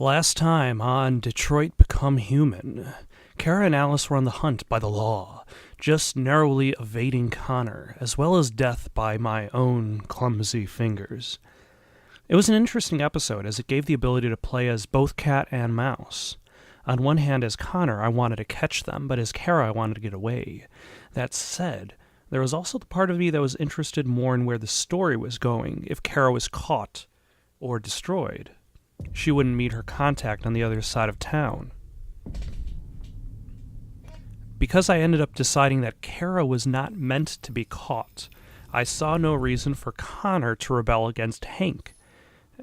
Last time on Detroit Become Human, Kara and Alice were on the hunt by the law, just narrowly evading Connor, as well as death by my own clumsy fingers. It was an interesting episode as it gave the ability to play as both cat and mouse. On one hand, as Connor, I wanted to catch them, but as Kara, I wanted to get away. That said, there was also the part of me that was interested more in where the story was going if Kara was caught or destroyed. She wouldn't meet her contact on the other side of town. Because I ended up deciding that Kara was not meant to be caught, I saw no reason for Connor to rebel against Hank,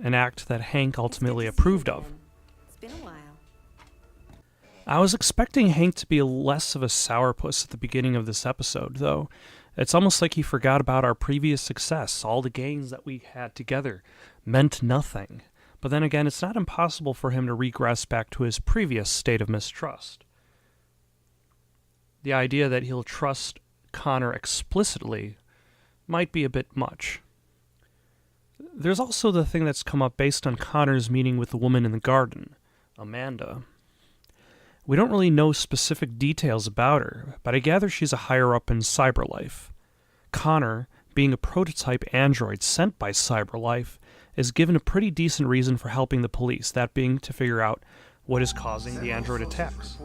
an act that Hank ultimately approved of. It's been a while. I was expecting Hank to be less of a sourpuss at the beginning of this episode, though. It's almost like he forgot about our previous success. All the gains that we had together meant nothing. But then again, it's not impossible for him to regress back to his previous state of mistrust. The idea that he'll trust Connor explicitly might be a bit much. There's also the thing that's come up based on Connor's meeting with the woman in the garden, Amanda. We don't really know specific details about her, but I gather she's a higher-up in Cyberlife. Connor, being a prototype android sent by Cyberlife, is given a pretty decent reason for helping the police, that being to figure out what is causing the android attacks.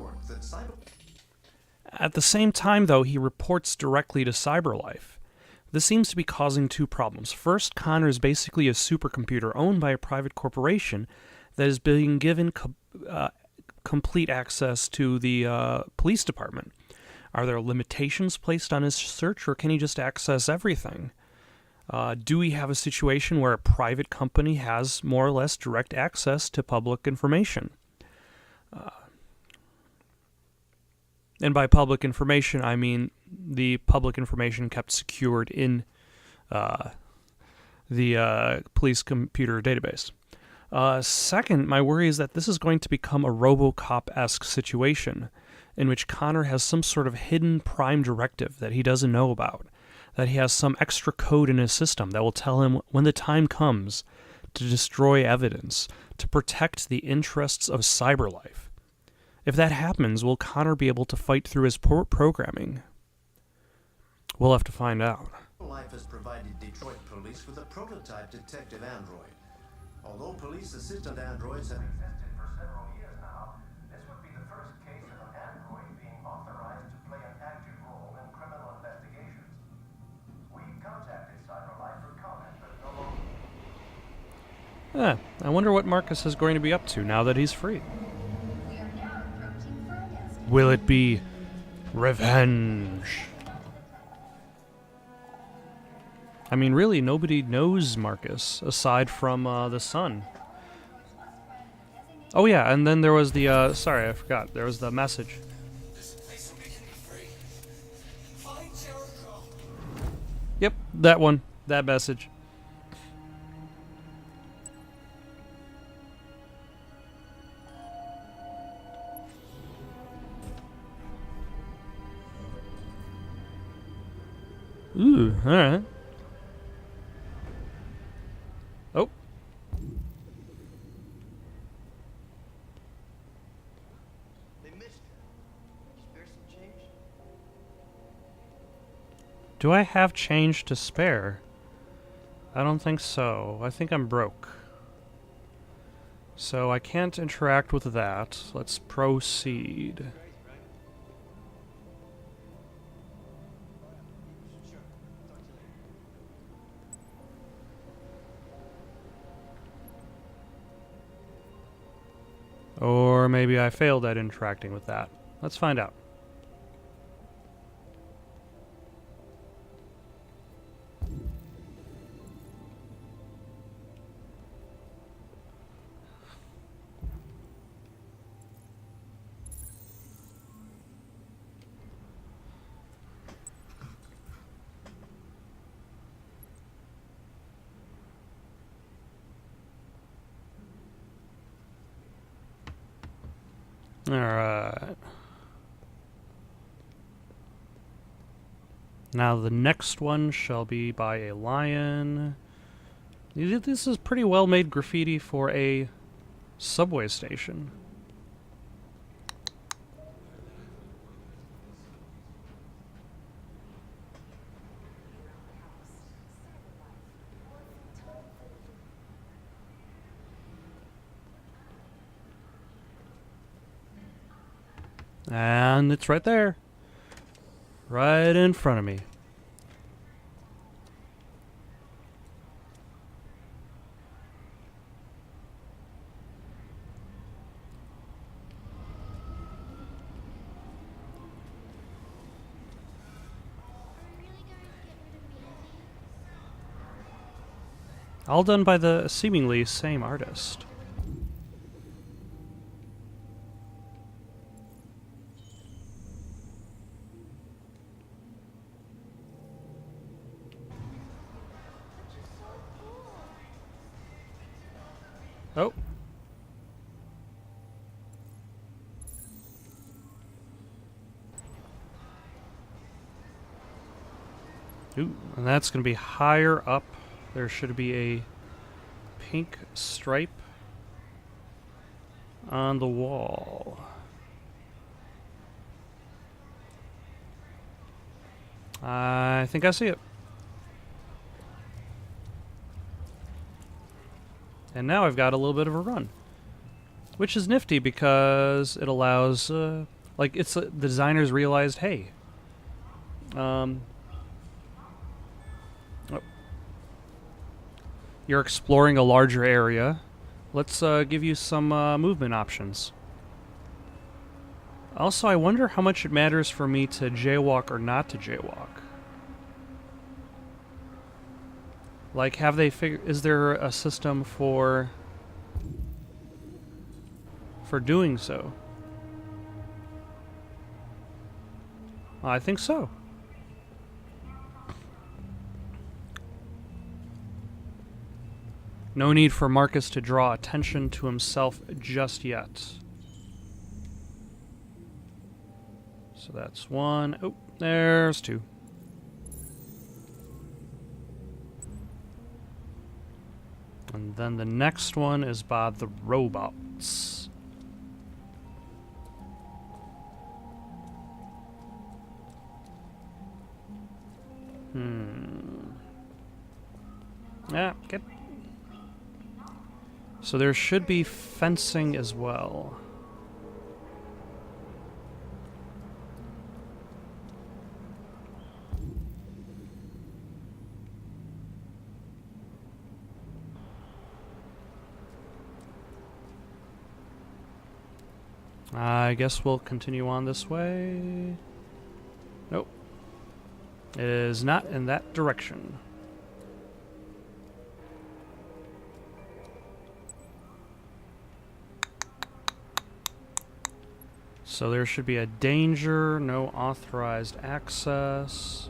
At the same time, though, he reports directly to Cyberlife. This seems to be causing two problems. First, Connor is basically a supercomputer owned by a private corporation that is being given complete access to the police department. Are there limitations placed on his search, or can he just access everything? Do we have a situation where a private company has more or less direct access to public information? And by public information, I mean the public information kept secured in the police computer database. Second, my worry is that this is going to become a RoboCop-esque situation in which Connor has some sort of hidden prime directive that he doesn't know about, that he has some extra code in his system that will tell him when the time comes to destroy evidence, to protect the interests of Cyberlife. If that happens, will Connor be able to fight through his poor programming? We'll have to find out. Life has provided Detroit police with a prototype detective android. Although police assistant androids have existed for several years now, this would be the first case of an android being authorized to play an active role in criminal investigations. We've contacted Cyberlife for comment, but no longer. I wonder what Markus is going to be up to now that he's free. We are now approaching Furnace. Will it be revenge? I mean, really, nobody knows Markus, aside from the son. Oh yeah, and then there was the, sorry, I forgot. There was the message. Yep, that one. That message. Ooh, alright. Oh. They missed her. Spare some change? Do I have change to spare? I don't think so. I think I'm broke. So I can't interact with that. Let's proceed. Or maybe I failed at interacting with that. Let's find out. Alright. Now the next one shall be by a lion. This is pretty well made graffiti for a Subway station. And it's right there. Right in front of me. All done by the seemingly same artist. Oh. Ooh, and that's going to be higher up. There should be a pink stripe on the wall. I think I see it. And now I've got a little bit of a run, which is nifty because it allows, like, it's the designers realized, hey, you're exploring a larger area. Let's give you some movement options. Also, I wonder how much it matters for me to jaywalk or not to jaywalk. Like, have they figured? Is there a system for doing so? I think so. No need for Markus to draw attention to himself just yet. So that's one. Oh, there's two. And then the next one is by the robots. Yeah, get. So there should be fencing as well. I guess we'll continue on this way. Nope. It is not in that direction. So there should be a danger, no authorized access.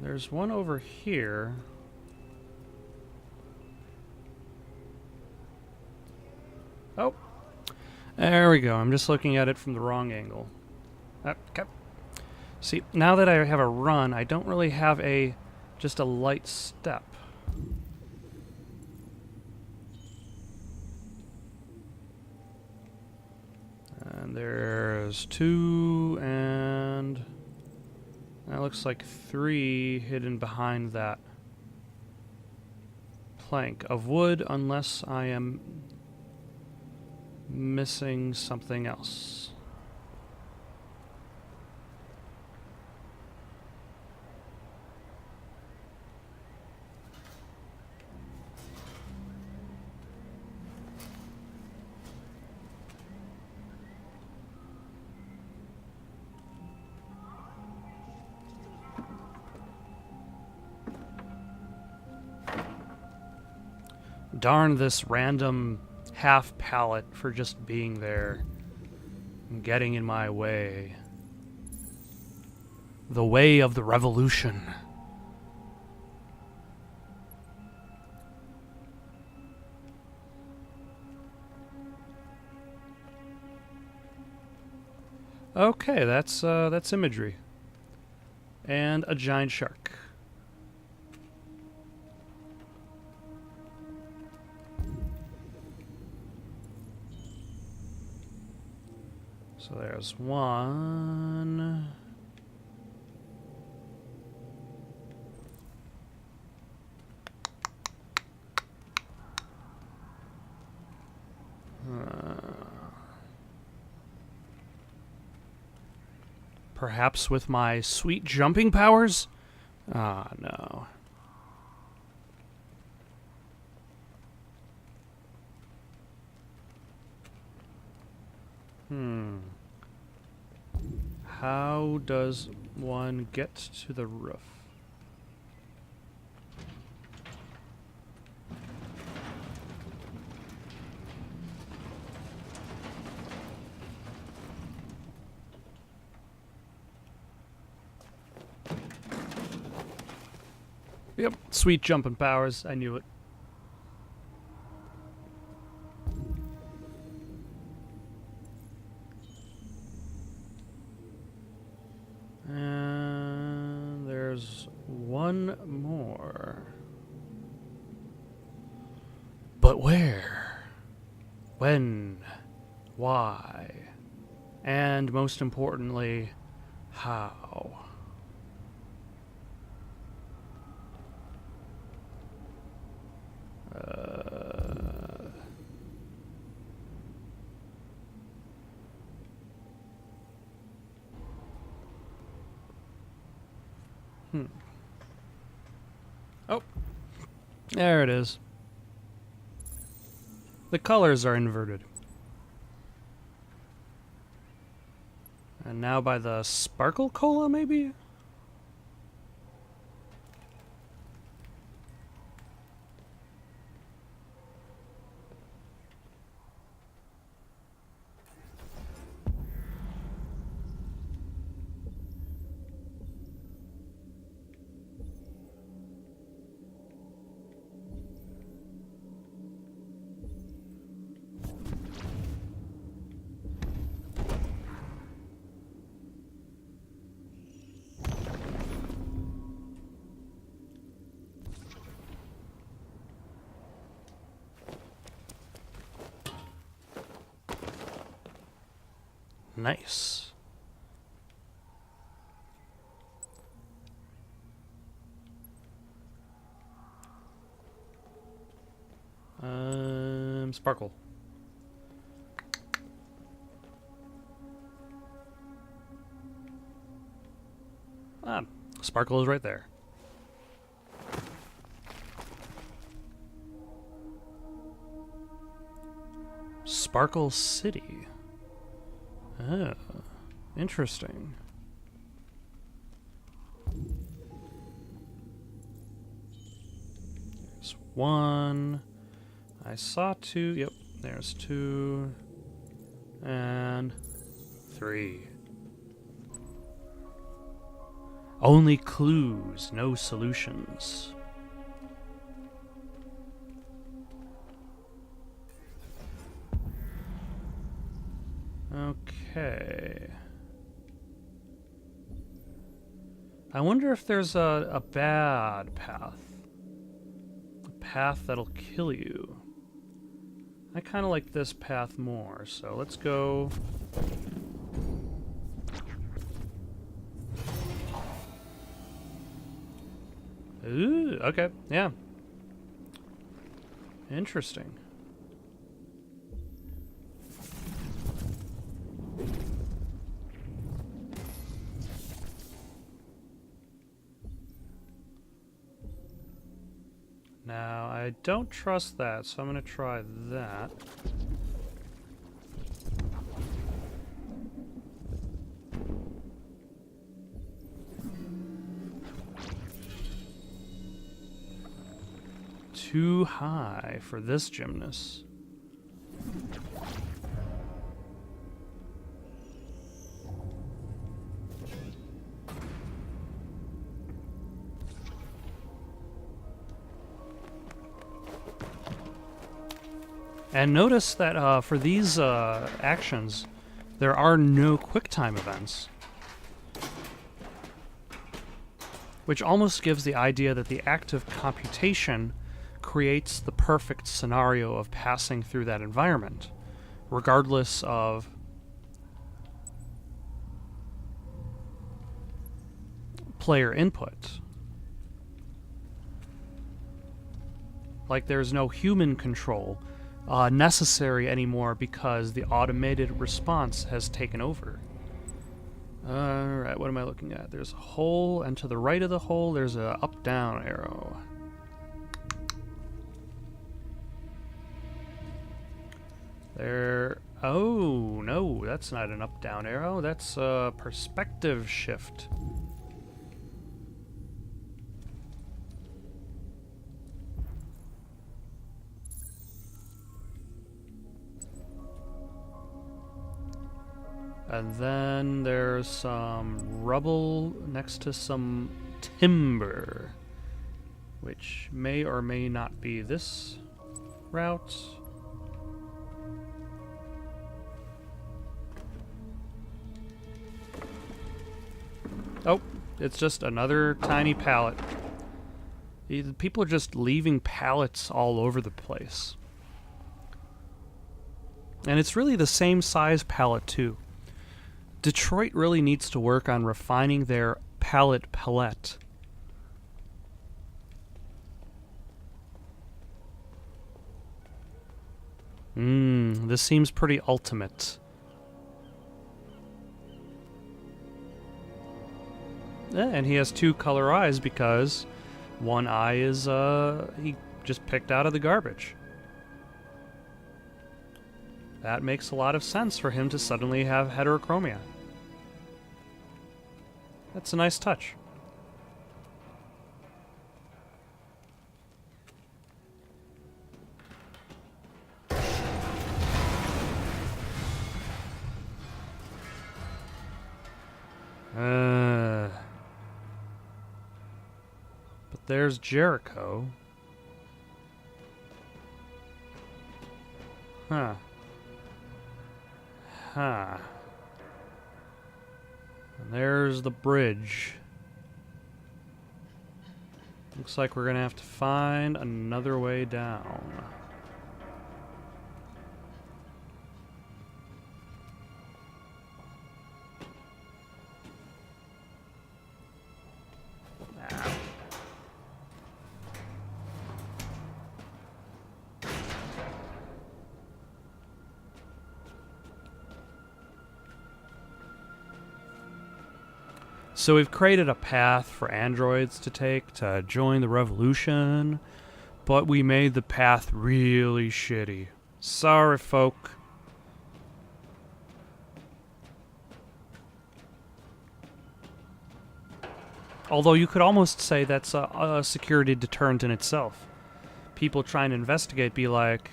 There's one over here. Oh, there we go. I'm just looking at it from the wrong angle. Okay. See, now that I have a run, I don't really have just a light step. And there's two, and that looks like three hidden behind that plank of wood, unless I am missing something else. Darn this random half pallet for just being there and getting in my way. The way of the revolution. Okay, that's imagery. And a giant shark. So there's one. Perhaps with my sweet jumping powers? Ah, no. How does one get to the roof? Yep, sweet jumping powers. I knew it. And there's one more. But where? When? Why? And most importantly, how? Oh, there it is. The colors are inverted. And now by the Sparkle Cola, maybe? Nice. Sparkle. Ah, Sparkle is right there. Sparkle City. Oh, interesting. There's one. I saw two. Yep, there's two. And three. Only clues, no solutions. Okay. I wonder if there's a bad path. A path that'll kill you. I kind of like this path more, so let's go. Ooh, okay, yeah. Interesting. Now, I don't trust that, so I'm going to try that. Too high for this gymnast. And notice that for these actions, there are no QuickTime events. which almost gives the idea that the act of computation creates the perfect scenario of passing through that environment, regardless of player input. Like there's no human control necessary anymore because the automated response has taken over. Alright, what am I looking at? There's a hole, and to the right of the hole there's a up-down arrow. There... Oh, no, that's not an up-down arrow. That's a perspective shift. And then there's some rubble next to some timber, which may or may not be this route. Oh, it's just another tiny pallet. People are just leaving pallets all over the place. And it's really the same size pallet, too. Detroit really needs to work on refining their palette palette. This seems pretty ultimate. Yeah, and he has two color eyes because one eye is, he just picked out of the garbage. That makes a lot of sense for him to suddenly have heterochromia. That's a nice touch. But there's Jericho. Huh. Huh. And there's the bridge. Looks like we're gonna have to find another way down. So we've created a path for androids to take to join the revolution, but we made the path really shitty. Sorry, folk. Although you could almost say that's a security deterrent in itself. People trying to investigate be like,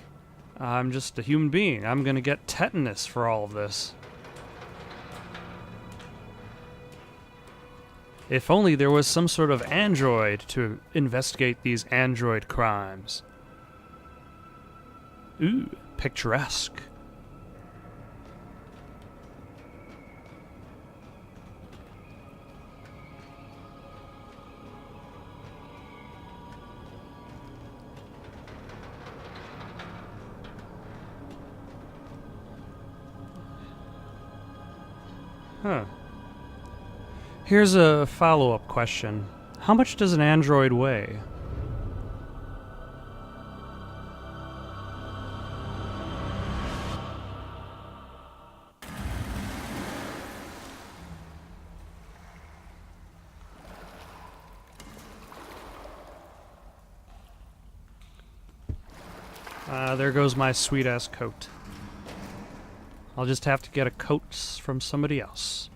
I'm just a human being. I'm gonna get tetanus for all of this. If only there was some sort of android to investigate these android crimes. Ooh, picturesque. Huh. Here's a follow-up question. How much does an android weigh? There goes my sweet-ass coat. I'll just have to get a coat from somebody else.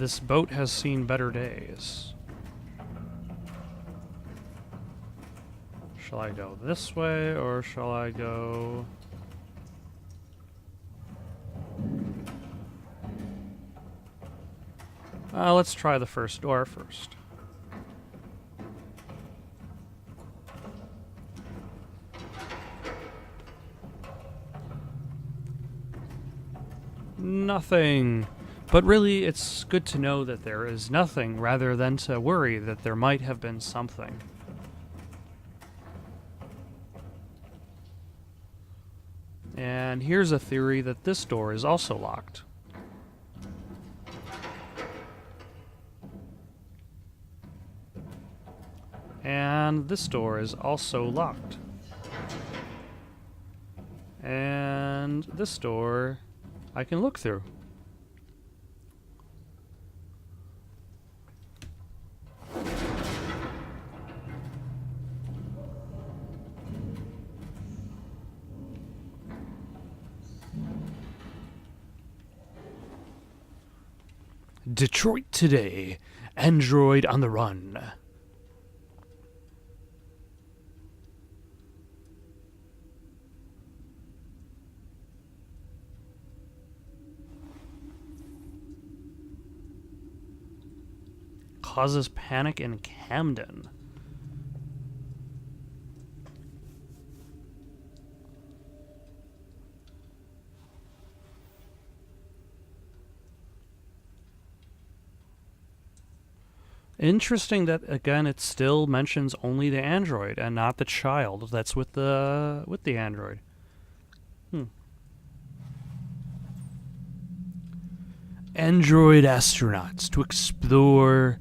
This boat has seen better days. Shall I go this way, or shall I go... let's try the first door first. Nothing. But really, it's good to know that there is nothing, rather than to worry that there might have been something. And here's a theory that this door is also locked. And this door is also locked. And this door I can look through. Detroit today. Android on the run. Causes panic in Camden. Interesting that again it still mentions only the android and not the child that's with the android. Android astronauts to explore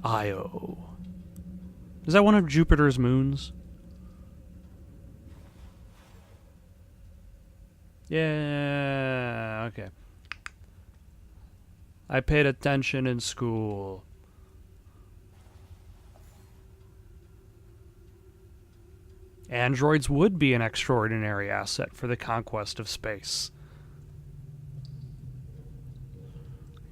Io. Is that one of Jupiter's moons? Yeah, okay. I paid attention in school. Androids would be an extraordinary asset for the conquest of space.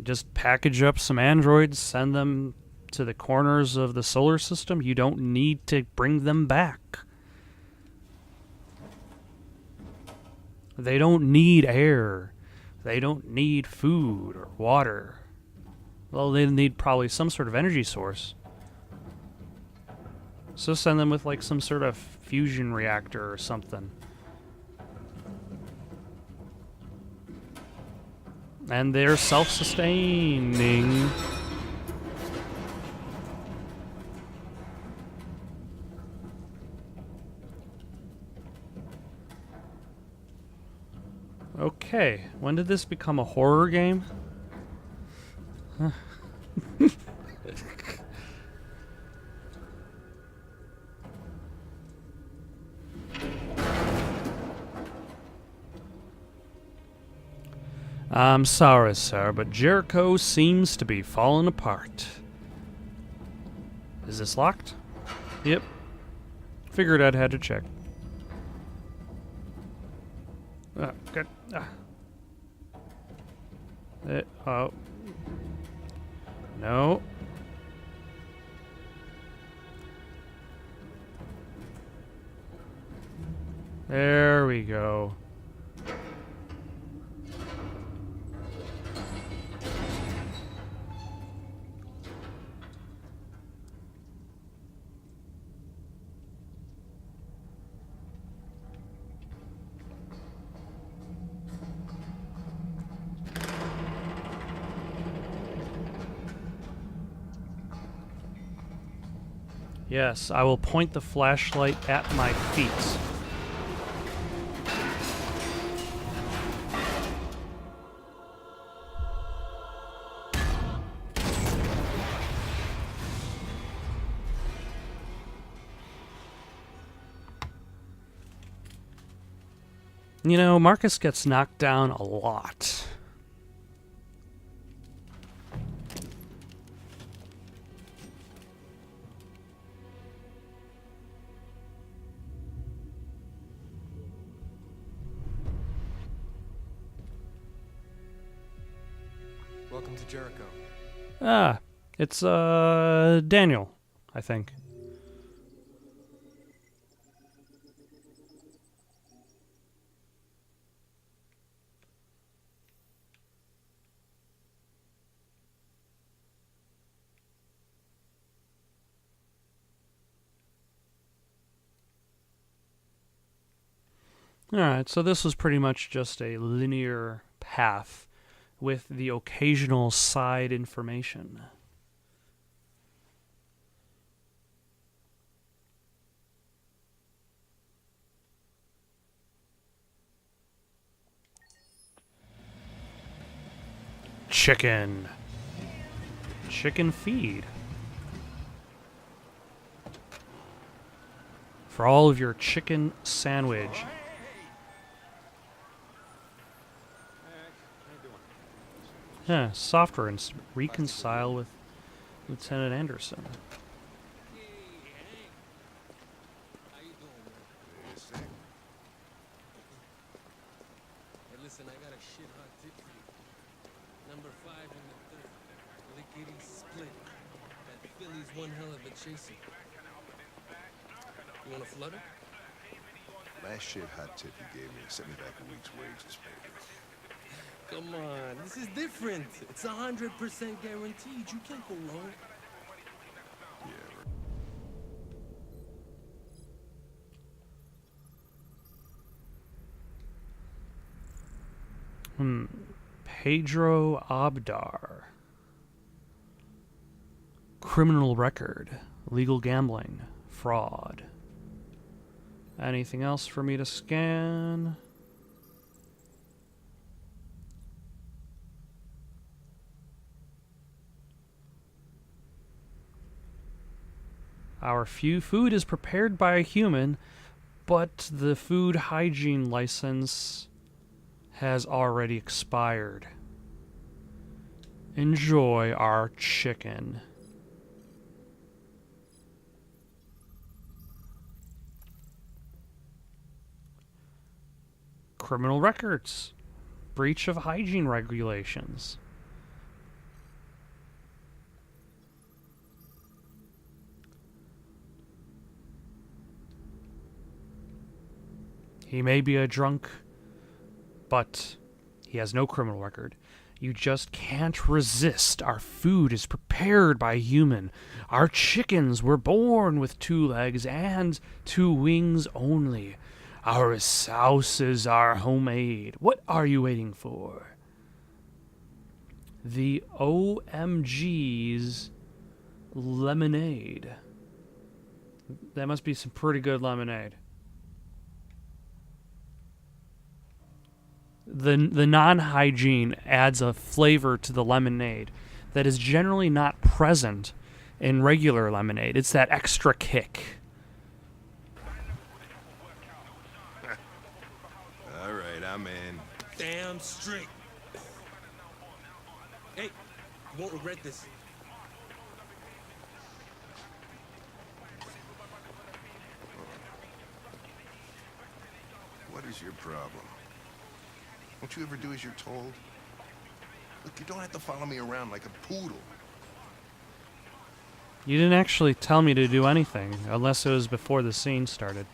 Just package up some androids, send them to the corners of the solar system. You don't need to bring them back. They don't need air. They don't need food or water. Well, they need probably some sort of energy source. So send them with like some sort of fusion reactor or something. And they're self-sustaining. Okay, when did this become a horror game? Huh. I'm sorry, sir, but Jericho seems to be falling apart. Is this locked? Yep. Figured I'd had to check. Good. Oh. No. There we go. Yes, I will point the flashlight at my feet. You know, Markus gets knocked down a lot. Welcome to Jericho. It's Daniel, I think. Alright, so this was pretty much just a linear path with the occasional side information. Chicken. Chicken feed. For all of your chicken sandwich. Yeah, software and reconcile with Lieutenant Anderson. Hey, listen, I got a shit hot tip for you. Number 5 in the third. Lickety split. That Philly's one hell of a chaser. You want a flutter? Last shit hot tip you gave me sent me back a week's wages, baby. Come on, this is different. It's 100% guaranteed. You can't go wrong. Yeah, right. Pedro Abdar. Criminal record. Legal gambling. Fraud. Anything else for me to scan? Our food is prepared by a human, but the food hygiene license has already expired. Enjoy our chicken. Criminal records. Breach of hygiene regulations. He may be a drunk, but he has no criminal record. You just can't resist. Our food is prepared by a human. Our chickens were born with 2 legs and 2 wings only. Our sauces are homemade. What are you waiting for? The OMG's lemonade. That must be some pretty good lemonade. The non-hygiene adds a flavor to the lemonade that is generally not present in regular lemonade. It's that extra kick. All right, I'm in. Damn straight. Hey, you won't regret this. What is your problem? Don't you ever do as you're told? Look, you don't have to follow me around like a poodle. You didn't actually tell me to do anything, unless it was before the scene started.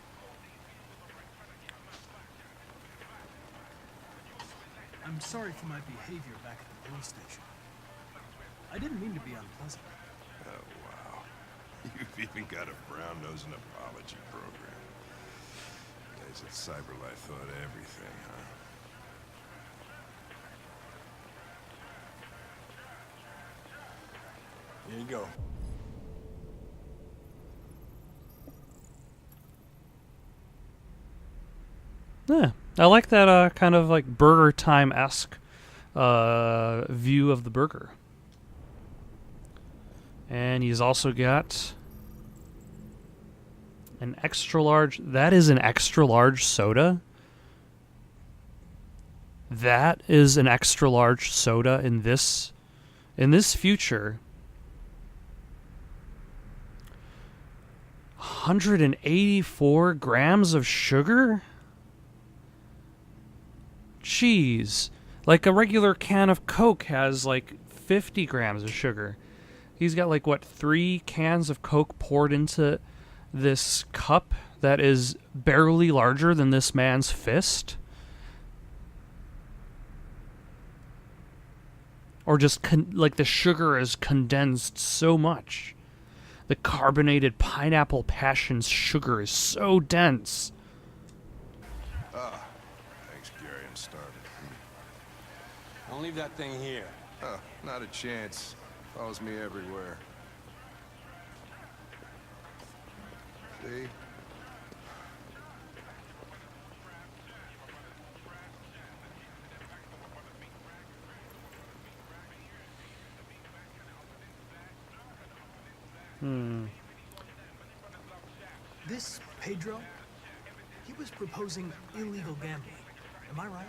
I'm sorry for my behavior back at the police station. I didn't mean to be unpleasant. Oh, wow. You've even got a brown-nosing apology program. Guys at Cyberlife thought everything, huh? Here you go. Yeah, I like that kind of like Burger Time-esque view of the burger. And he's also got an extra large. That is an extra large soda. That is an extra large soda in this future. 184 grams of sugar? Jeez. Like a regular can of Coke has like 50 grams of sugar. He's got like, what, 3 cans of Coke poured into this cup that is barely larger than this man's fist? Or just, like, the sugar is condensed so much. The carbonated pineapple passion sugar is so dense. Thanks, Gary. I'm starving. Don't leave that thing here. Oh, not a chance. Follows me everywhere. See? This Pedro, he was proposing illegal gambling. Am I right?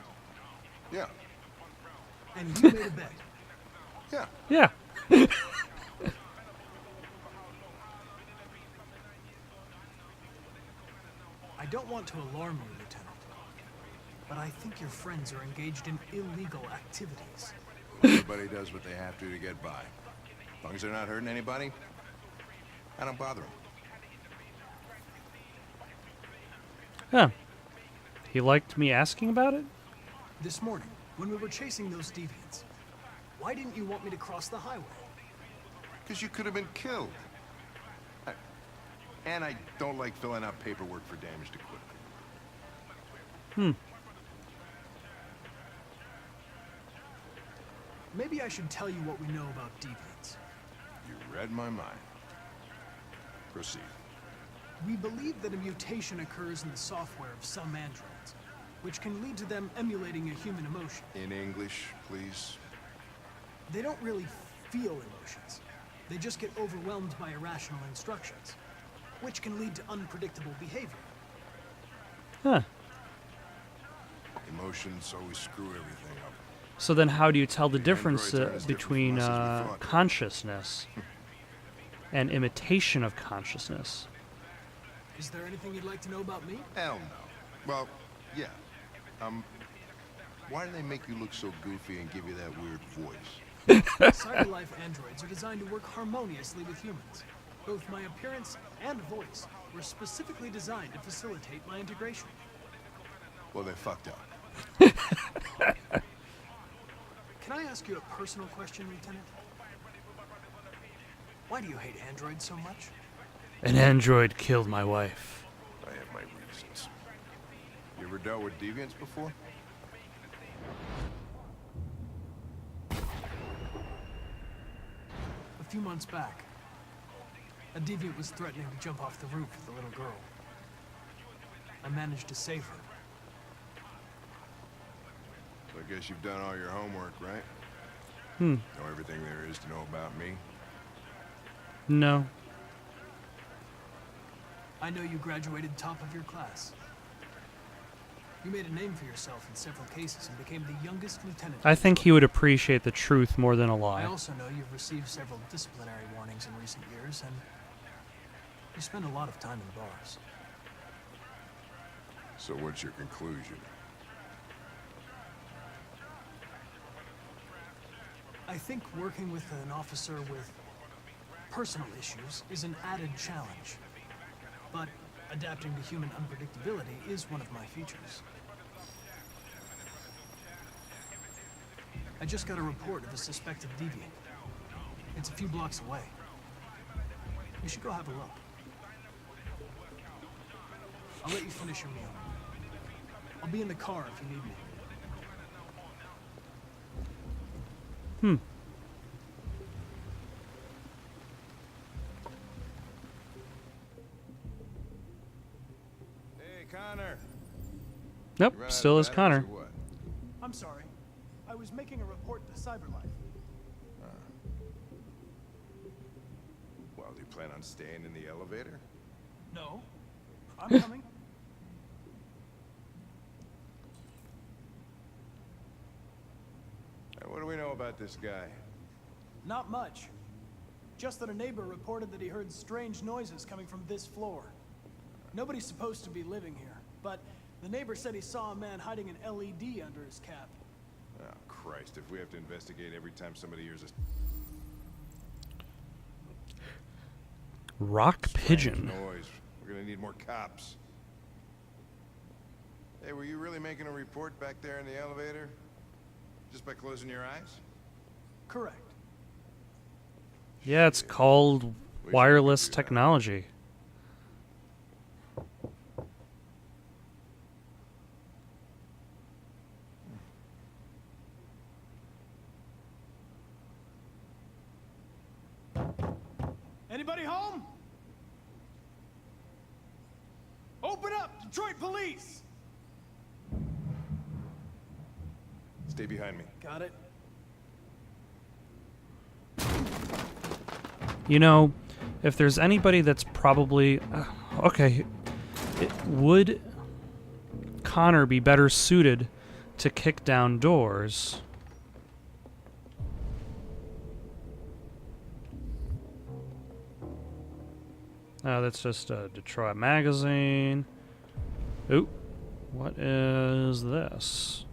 Yeah. And you made a bet. Yeah. Yeah. I don't want to alarm you, Lieutenant, but I think your friends are engaged in illegal activities. Everybody does what they have to get by. As long as they're not hurting anybody, I don't bother them. Huh. He liked me asking about it? This morning, when we were chasing those deviants, why didn't you want me to cross the highway? Because you could have been killed. And I don't like filling out paperwork for damaged equipment. Maybe I should tell you what we know about deviants. You read my mind. Proceed. We believe that a mutation occurs in the software of some androids, which can lead to them emulating a human emotion. In English, please. They don't really feel emotions. They just get overwhelmed by irrational instructions, which can lead to unpredictable behavior. Huh. Emotions always screw everything up. So then how do you tell the difference androids aren't as between different from us as we thought. consciousness and imitation of consciousness? Is there anything you'd like to know about me? Hell no. Well, yeah. Why do they make you look so goofy and give you that weird voice? Cyberlife androids are designed to work harmoniously with humans. Both my appearance and voice were specifically designed to facilitate my integration. Well, they fucked up. Can I ask you a personal question, Lieutenant? Why do you hate androids so much? An android killed my wife. I have my reasons. You ever dealt with deviants before? A few months back, a deviant was threatening to jump off the roof with a little girl. I managed to save her. So I guess you've done all your homework, right? Hmm. Know everything there is to know about me? No. I know you graduated top of your class. You made a name for yourself in several cases and became the youngest lieutenant. I think he would appreciate the truth more than a I lie. also know you've received several disciplinary warnings in recent years, and you spend a lot of time in bars. So what's your conclusion? I think working with an officer with personal issues is an added challenge. But adapting to human unpredictability is one of my features. I just got a report of a suspected deviant. It's a few blocks away. You should go have a look. I'll let you finish your meal. I'll be in the car if you need me. Hmm. Hey, Connor. Nope, You ran out still of is batteries Connor. or what? I'm sorry. I was making a report to Cyberlife. Well, do you plan on staying in the elevator? No. I'm coming. What do we know about this guy? Not much. Just that a neighbor reported that he heard strange noises coming from this floor. Nobody's supposed to be living here, but the neighbor said he saw a man hiding an LED under his cap. Oh, Christ, if we have to investigate every time somebody hears us... Rock Strange pigeon. noise. We're gonna need more cops. Hey, were you really making a report back there in the elevator? Just by closing your eyes? Correct. Yeah, it's called wireless technology. Anybody home? Open up, Detroit police! Stay behind me. Got it. You know, if there's anybody that's probably... okay, would Connor be better suited to kick down doors? That's just a Detroit magazine. Ooh, what is this?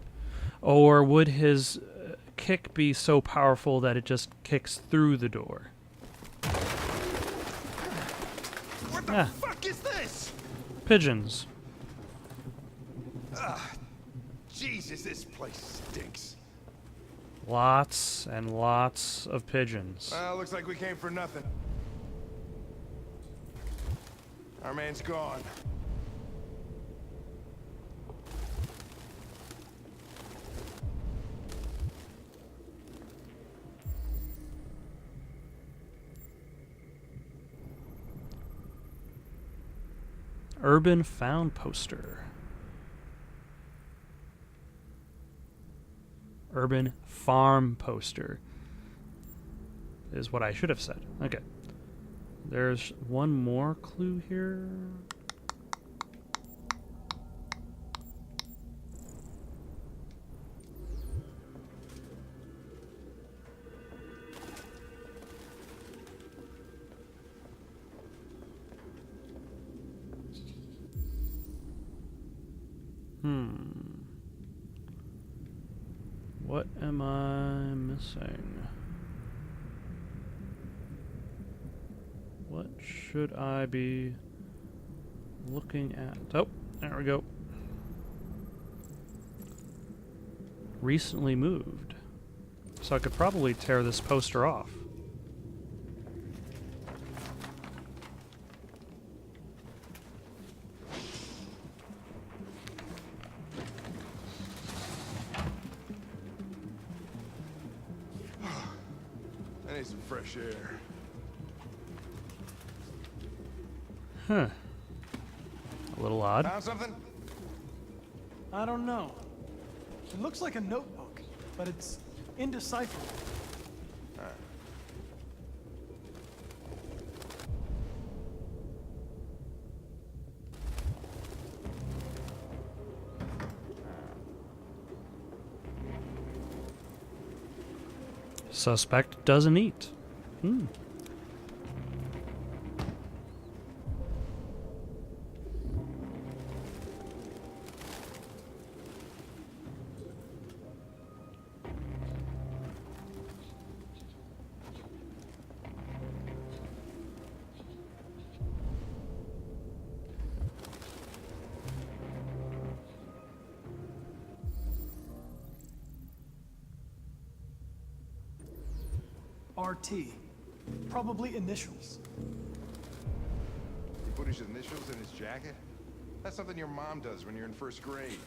Or would his kick be so powerful that it just kicks through the door? What the fuck is this? Pigeons. Jesus, this place stinks. Lots and lots of pigeons. Well, looks like we came for nothing. Our man's gone. Urban found poster. Urban farm poster is what I should have said. Okay. There's one more clue here. What am I missing? What should I be looking at? Oh, there we go. Recently moved. So I could probably tear this poster off. I need some fresh air. Huh. A little odd. Found something? I don't know. It looks like a notebook, but it's indecipherable. Suspect doesn't eat. RT. Probably initials. He put his initials in his jacket? That's something your mom does when you're in first grade.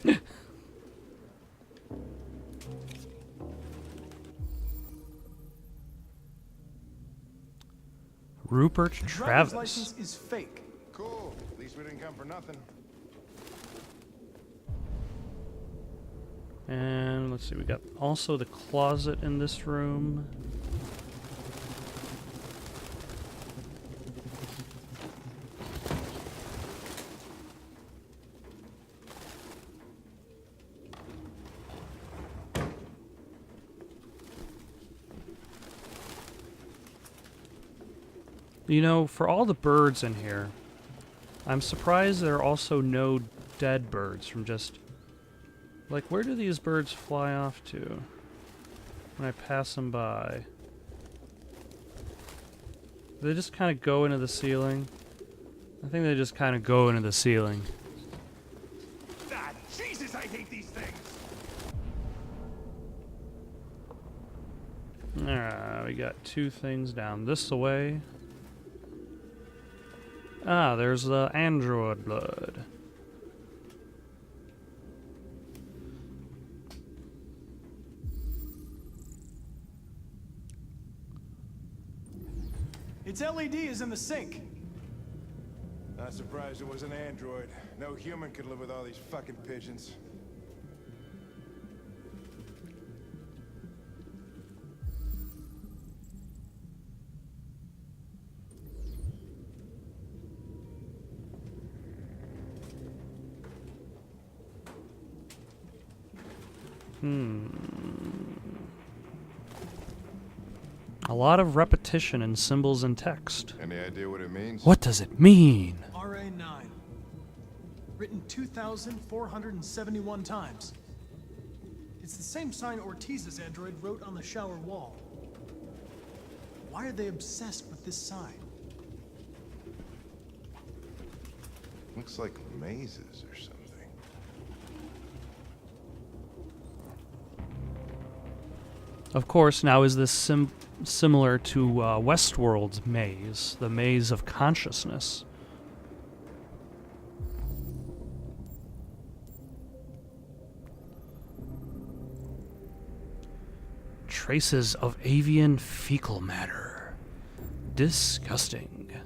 Rupert Driver's Travis. license is fake. Cool. At least we didn't come for nothing. And let's see, we got also the closet in this room. You know, for all the birds in here, I'm surprised there are also no dead birds from just... Like, where do these birds fly off to when I pass them by? They just kind of go into the ceiling. I think they just kind of go into the ceiling. Ah, Jesus, I hate these things! Alright, we got 2 things down this way. Ah, there's the android blood. Its LED is in the sink. Not surprised it was an android. No human could live with all these fucking pigeons. A lot of repetition in symbols and text. Any idea what it means? What does it mean? RA9. Written 2,471 times. It's the same sign Ortiz's android wrote on the shower wall. Why are they obsessed with this sign? Looks like mazes or something. Of course, now is this similar to Westworld's maze, the maze of consciousness? Traces of avian fecal matter. Disgusting.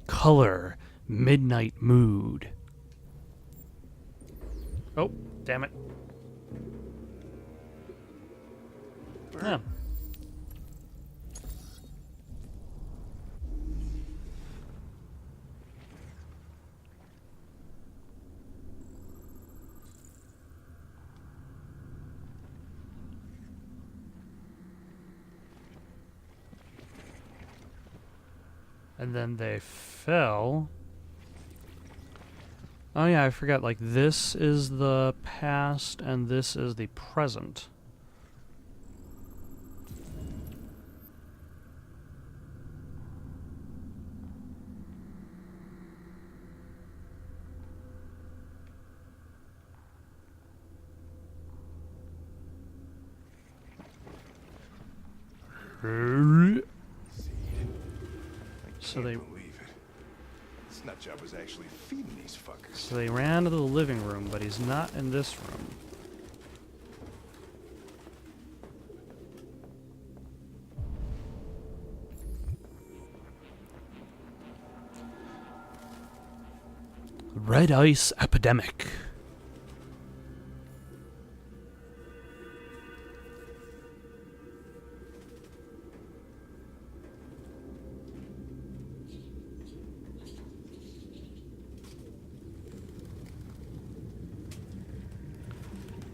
Color, midnight mood. Oh, damn it. Yeah. And then they fell. Oh yeah, I forgot, like, this is the past and this is the present. So they believe it. This nutjob was actually feeding these fuckers. So they ran to the living room, but he's not in this room. Red ice epidemic.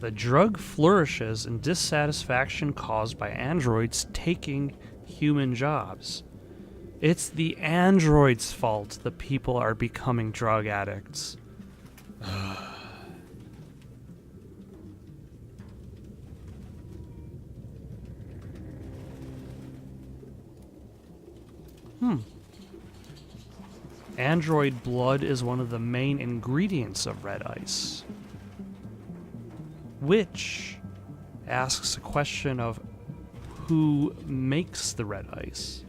The drug flourishes in dissatisfaction caused by androids taking human jobs. It's the androids' fault that people are becoming drug addicts. Android blood is one of the main ingredients of red ice, which asks a question of who makes the red ice.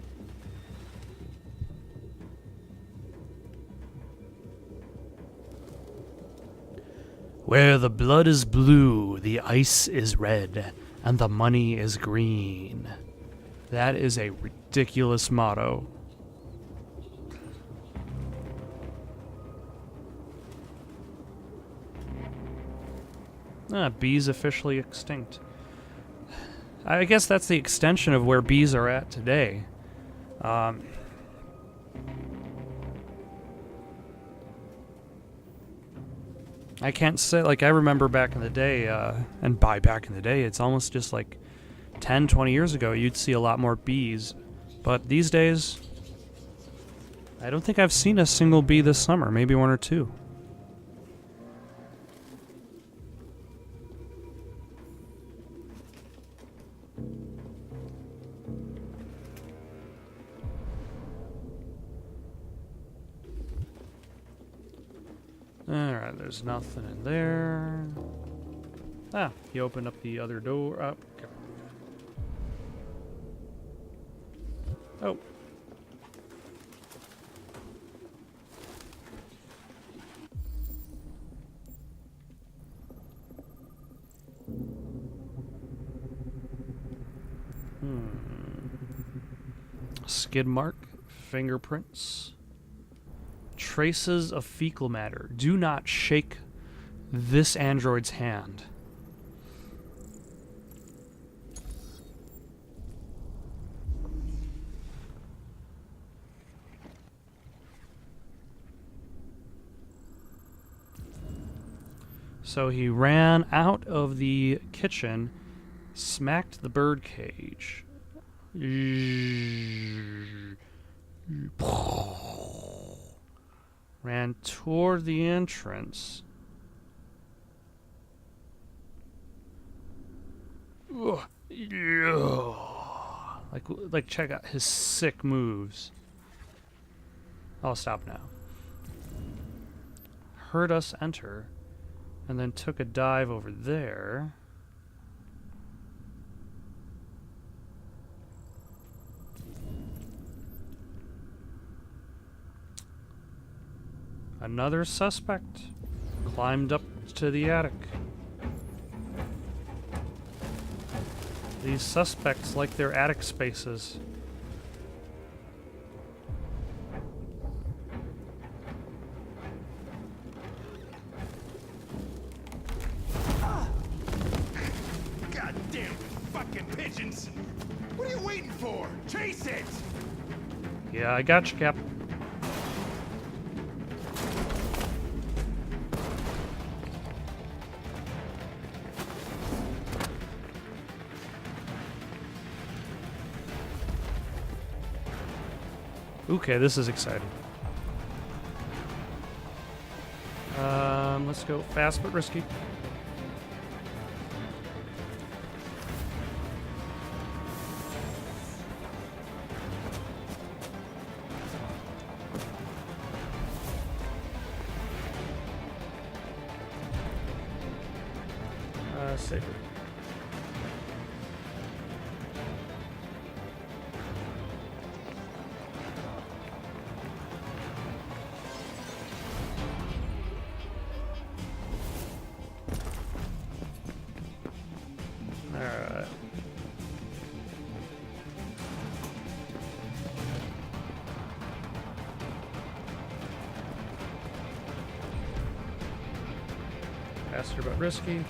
Where the blood is blue, the ice is red, and the money is green. That is a ridiculous motto. Bees officially extinct. I guess that's the extension of where bees are at today. I can't say, like, I remember back in the day, and by back in the day, it's almost just like 10, 20 years ago, you'd see a lot more bees. But these days, I don't think I've seen a single bee this summer, maybe one or two. Alright, there's nothing in there. Ah, he opened up the other door. Oh, okay. Oh. Skid mark, fingerprints, traces of fecal matter. Do not shake this android's hand. So he ran out of the kitchen, smacked the bird cage. Ran toward the entrance. Like check out his sick moves. I'll stop now. Heard us enter, and then took a dive over there. Another suspect climbed up to the attic. These suspects like their attic spaces. Goddamn fucking pigeons! What are you waiting for? Chase it! Yeah, I got you, Cap. Okay, this is exciting. Let's go fast but risky. Safer. Alright. Faster but risky.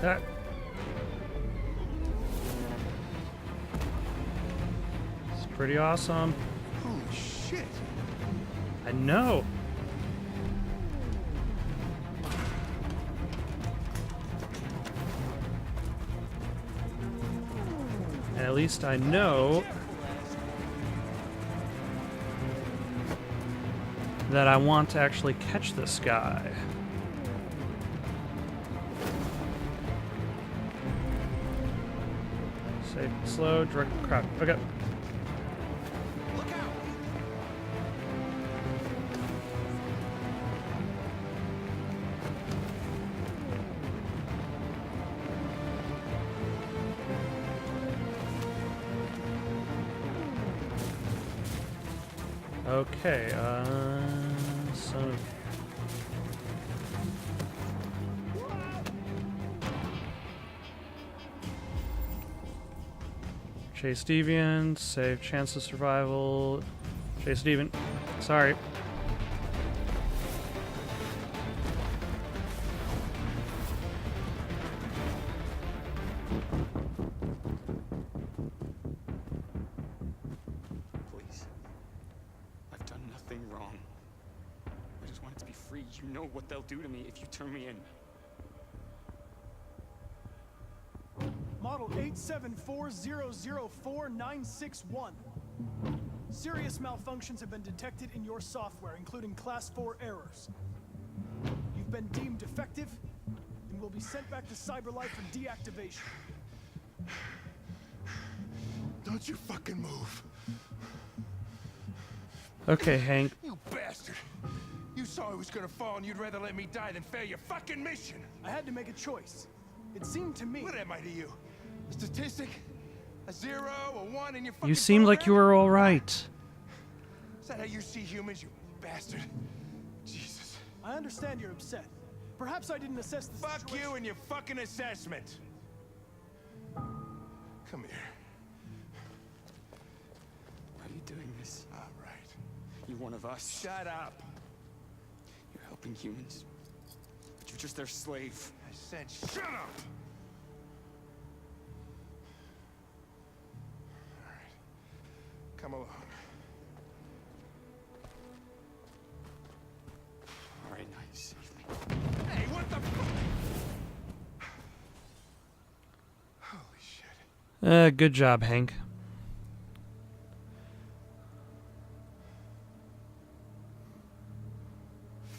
That. It's pretty awesome. Holy shit! I know. At least I know that I want to actually catch this guy. Safe, slow, direct crap. Okay. Look out! Okay, son of... Chase Deviant, save chance of survival. Chase Deviant, sorry. nothing wrong. I just wanted to be free. You know what they'll do to me if you turn me in. Model 874004961. Serious malfunctions have been detected in your software, including Class 4 errors. You've been deemed defective and will be sent back to Cyberlife for deactivation. Don't you fucking move. Okay, Hank. You bastard. You saw I was gonna fall and you'd rather let me die than fail your fucking mission. I had to make a choice. It seemed to me... What am I to you? A statistic? A 0, a 1 in your fucking You seemed like you were alright. Is that how you see humans, you bastard? Jesus. I understand you're upset. Perhaps I didn't assess the Fuck situation. you and your fucking assessment. Come here. Why are you doing this? All right. You're one of us. Shut up. You're helping humans. But you're just their slave. I said shut up. All right. Come along. All right, now you save me. Hey, what the fuck? Holy shit. Good job, Hank.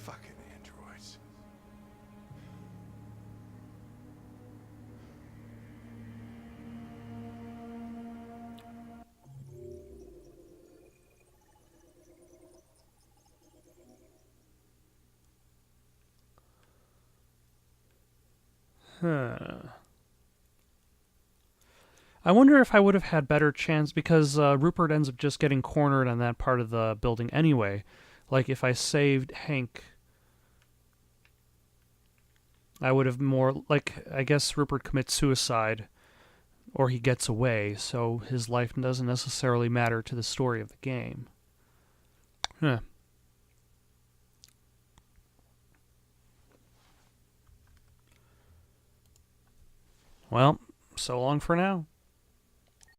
Fucking androids. I wonder if I would have had better chance, because Rupert ends up just getting cornered on that part of the building anyway. Like, if I saved Hank, I would have more... Like, I guess Rupert commits suicide, or he gets away, so his life doesn't necessarily matter to the story of the game. Huh. Well, so long for now.